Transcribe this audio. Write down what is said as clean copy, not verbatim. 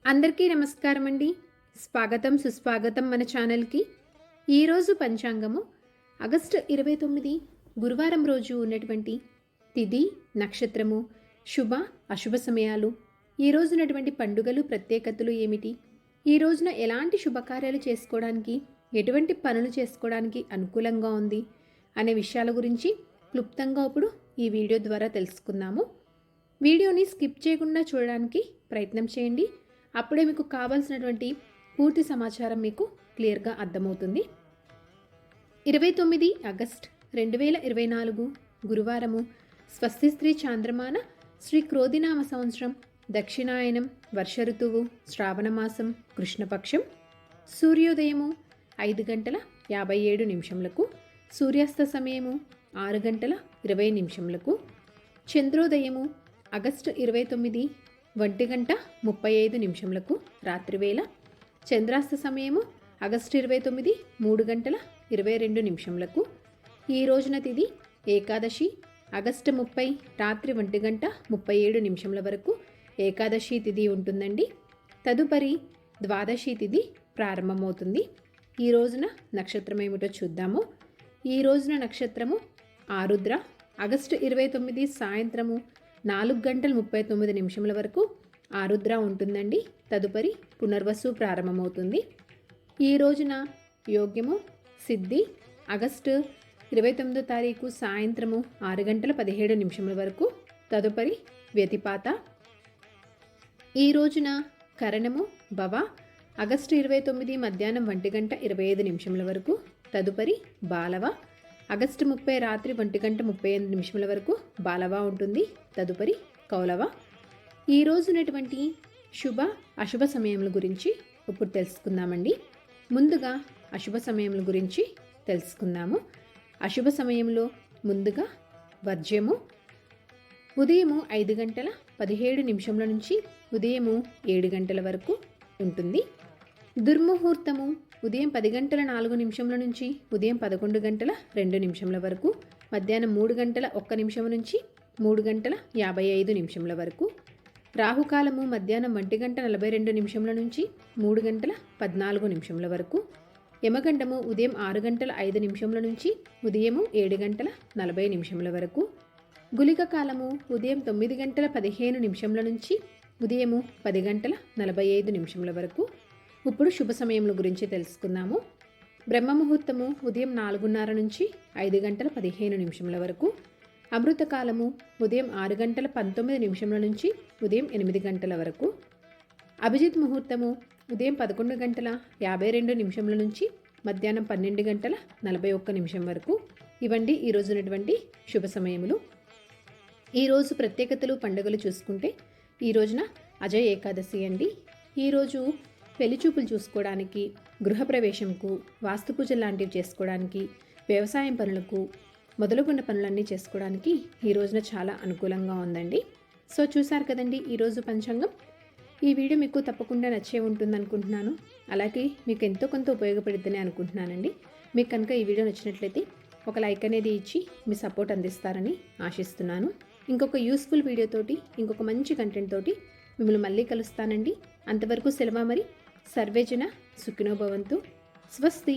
అందరికీ నమస్కారం అండి. స్వాగతం సుస్వాగతం మన ఛానల్కి. ఈరోజు పంచాంగము ఆగస్టు 29 గురువారం రోజు ఉన్నటువంటి తిథి, నక్షత్రము, శుభ అశుభ సమయాలు, ఈ రోజు ఉన్నటువంటి పండుగలు ప్రత్యేకతలు ఏమిటి, ఈ రోజున ఎలాంటి శుభకార్యాలు చేసుకోవడానికి, ఎటువంటి పనులు చేసుకోవడానికి అనుకూలంగా ఉంది అనే విషయాల గురించి క్లుప్తంగా ఇప్పుడు ఈ వీడియో ద్వారా తెలుసుకుందాము. వీడియోని స్కిప్ చేయకుండా చూడడానికి ప్రయత్నం చేయండి. అప్పుడే మీకు కావాల్సినటువంటి పూర్తి సమాచారం మీకు క్లియర్గా అర్థమవుతుంది. 29 ఆగస్ట్ 2024 గురువారము, స్వస్తి శ్రీ చాంద్రమాన శ్రీ క్రోధినామ సంవత్సరం, దక్షిణాయనం, వర్ష ఋతువు, శ్రావణమాసం, కృష్ణపక్షం. సూర్యోదయము 5:57 సూర్యాస్త సమయము 6:20 చంద్రోదయము ఆగస్టు 29 1:35 రాత్రివేళ. చంద్రాస్త సమయము ఆగస్టు 29 3:22. ఈ రోజున తిథి ఏకాదశి, ఆగస్టు 30 రాత్రి 1:37 వరకు ఏకాదశి తిథి ఉంటుందండి. తదుపరి ద్వాదశి తిథి ప్రారంభమవుతుంది. ఈ రోజున నక్షత్రం ఏమిటో చూద్దాము. ఈ రోజున నక్షత్రము ఆరుద్ర. ఆగస్టు 29 సాయంత్రము 4:39 వరకు ఆరుద్ర ఉంటుందండి. తదుపరి పునర్వసు ప్రారంభమవుతుంది. ఈ రోజున యోగ్యము సిద్ధి. ఆగస్టు 29 తారీఖు సాయంత్రము 6:17 వరకు. తదుపరి వ్యతిపాత. ఈ రోజున కరణము భవ. ఆగస్టు 29 మధ్యాహ్నం 1:25 వరకు. తదుపరి బాలవ. ఆగస్టు 30 రాత్రి 1:38 వరకు బాలవ ఉంటుంది. తదుపరి కౌలవ. ఈ రోజునటువంటి శుభ అశుభ సమయముల గురించి ఇప్పుడు తెలుసుకుందామండి. ముందుగా అశుభ సమయముల గురించి తెలుసుకుందాము. అశుభ సమయంలో ముందుగా వర్జ్యము ఉదయము 5:17 నుంచి ఉదయము 7 వరకు ఉంటుంది. దుర్ముహూర్తము ఉదయం 10:04 నుంచి ఉదయం 11:02 వరకు. మధ్యాహ్నం 3:01 నుంచి 3:55 వరకు. రాహుకాలము మధ్యాహ్నం 1:42 నుంచి 3:14 వరకు. యమగండము ఉదయం 6:05 నుంచి ఉదయము 7:40 వరకు. గుళిక కాలము ఉదయం 9:15 నుంచి ఉదయము 10:45 వరకు. ఇప్పుడు శుభ సమయముల గురించి తెలుసుకుందాము. బ్రహ్మముహూర్తము ఉదయం 4:30 నుంచి 5:15 వరకు. అమృతకాలము ఉదయం 6:19 నుంచి ఉదయం 8 వరకు. అభిజిత్ ముహూర్తము ఉదయం 11:52 నుంచి మధ్యాహ్నం 12:41 వరకు. ఇవండి ఈ రోజునటువంటి శుభ సమయములు. ఈరోజు ప్రత్యేకతలు, పండుగలు చూసుకుంటే ఈ రోజున అజయ ఏకాదశి అండి. ఈరోజు పెళ్లిచూపులు చూసుకోవడానికి, గృహప్రవేశంకు, వాస్తుపూజ లాంటివి చేసుకోవడానికి, వ్యవసాయం పనులకు, మొదలుగున్న పనులన్నీ చేసుకోవడానికి ఈ రోజున చాలా అనుకూలంగా ఉందండి. సో చూసారు కదండి ఈరోజు పంచాంగం. ఈ వీడియో మీకు తప్పకుండా నచ్చే ఉంటుంది అనుకుంటున్నాను. అలాగే మీకు ఎంతో కొంత ఉపయోగపడుతుందని అనుకుంటున్నానండి. మీకు కనుక ఈ వీడియో నచ్చినట్లయితే ఒక లైక్ అనేది ఇచ్చి మీ సపోర్ట్ అందిస్తారని ఆశిస్తున్నాను. ఇంకొక యూస్ఫుల్ వీడియోతోటి, ఇంకొక మంచి కంటెంట్ తోటి మిమ్మల్ని మళ్ళీ కలుస్తానండి. అంతవరకు సెలవు మరి. సర్వేజన సుఖినో భవంతు. స్వస్తి.